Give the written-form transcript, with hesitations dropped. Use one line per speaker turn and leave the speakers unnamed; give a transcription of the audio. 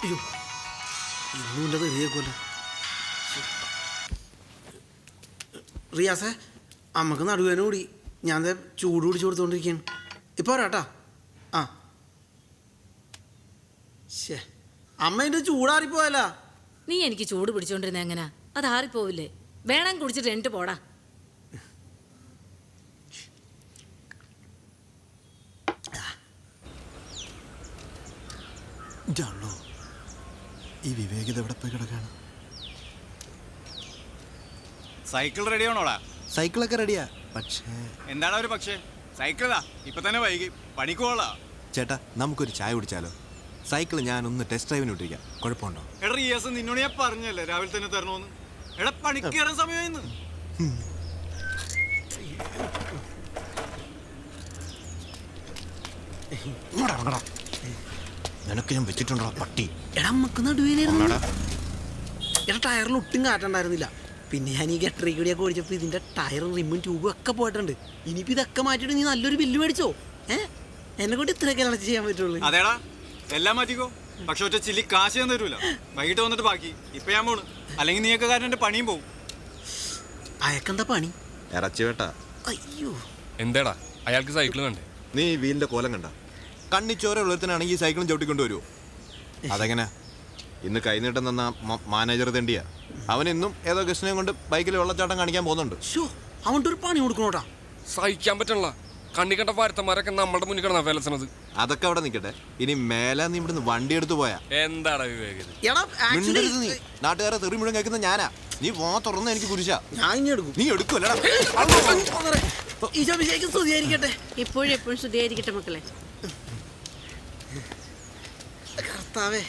അയ്യോ ഇന്നുള്ളത് റിയക്കോല. റിയാസേ അമ്മക്ക് നടുവേന കൂടി. ഞാൻ ചൂട് പിടിച്ചു കൊടുത്തോണ്ടിരിക്കുകയാണ്. ഇപ്പൊ വരാട്ടാ. ആ ശേ അമ്മ എൻ്റെ ചൂടാറിപ്പോയല്ല.
നീ എനിക്ക് ചൂട് പിടിച്ചോണ്ടിരുന്ന എങ്ങനാ? അത് ആറിപ്പോവില്ലേ? വേണം കുടിച്ചിട്ട് എന്നിട്ട് പോടാ.
ജാണോ ഈ വിവേകിത എവിടെ പോയി കിടക്കാണ്?
Cycle ready ആണോടാ?
സൈക്കിളൊക്കെ റെഡിയാ. പക്ഷേ
എന്താണ് ഒരു പക്ഷേ? സൈക്കിളാ ഇപ്പൊ തന്നെ വൈകി പണിക്ക് പോളാ.
ചേട്ടാ നമുക്കൊരു ചായ കുടിച്ചാലോ? സൈക്കിൾ ഞാനൊന്ന് ടെസ്റ്റ് ഡ്രൈവിന് വിട്ടിരിക്കാം, കുഴപ്പമുണ്ടോ?
എടാ റിയാസ് നിന്നോട് ഞാൻ പറഞ്ഞല്ലേ രാവിലെ തന്നെ തരണോന്ന്. എടാ പണിക്ക് കയറാൻ സമയമായിന്ന്.
നിനക്ക് ഞാൻ വെച്ചിട്ടുണ്ടോ പട്ടി?
എടാ അമ്മക്ക് നടുവേനായിരുന്നു. എടാ ടയറിൽ ഒട്ടും കാറ്റുണ്ടായിരുന്നില്ല. പിന്നെ ഞാൻ ഈ ഗട്ടറി കൂടിയൊക്കെ ഓടിച്ചപ്പോൾ ഇതിൻ്റെ ടയറും റിമ്മും ട്യൂബും ഒക്കെ പോയിട്ടുണ്ട്. ഇനിയിപ്പോൾ ഇതൊക്കെ മാറ്റിയിട്ട് നീ നല്ലൊരു ബില്ല് മേടിച്ചോ. എന്നെ കൊണ്ട് ഇത്രയൊക്കെ അലച്ച് ചെയ്യാൻ പറ്റുള്ളൂ.
അതേടാ എല്ലാം മാറ്റിക്കോ. പക്ഷെ ഒറ്റ ചില്ലി കാശ് ഞാൻ തരൂല. വൈകിട്ട് വന്നിട്ട് ബാക്കി. ഇപ്പൊ ഞാൻ പോണ്. അല്ലെങ്കിൽ നീയൊക്കെ കാരണം എന്റെ പണിയും പോവും.
അയക്കെന്താ പണി?
ഇറച്ചി വേട്ടാ.
അയ്യോ
എന്താടാ അയാൾക്ക് സൈക്കിൾ വേണ്ടേ?
നീ വീലിന്റെ കോലം കണ്ട കണ്ണിച്ചോര ഉള്ളവരത്തിനാണെങ്കിൽ ഈ സൈക്കിളും ചവിട്ടിക്കൊണ്ട് വരുമോ? അതെങ്ങനെ? ഇന്ന് കൈനീട്ടം തന്ന മാനേജർ തെണ്ടിയാ. അവനെന്നും ഏതോ കൃഷ്ണനെ കൊണ്ട് ബൈക്കിൽ വെള്ളച്ചാട്ടം കാണിക്കാൻ പോകുന്നുണ്ട്.
അവൻ്റെ ഒരു പണി കൊടുക്കണോട്ടാ.
സഹിക്കാൻ പറ്റണല്ല. കണ്ണി കണ്ട വാരത്തന്മാരൊക്കെ നമ്മുടെ മുന്നിൽ കിടന്നാ വിലസണത്.
അതൊക്കെ അവിടെ നിൽക്കട്ടെ. ഇനി മേലെ നീ ഇവിടുന്ന് വണ്ടി എടുത്തു പോയാ
എന്താടാ വിവേക്?
നീ നാട്ടുകാരെ തെറി മുഴുവൻ കഴിക്കുന്ന ഞാനാ. നീ വാ തുറന്ന് എനിക്ക് കുരിശാ.
നീ
എടുക്കുമല്ലടാ.
ഇപ്പോഴും എപ്പോഴും സ്തുതിയായിരിക്കട്ടെ മക്കളെ.
കർത്താവേ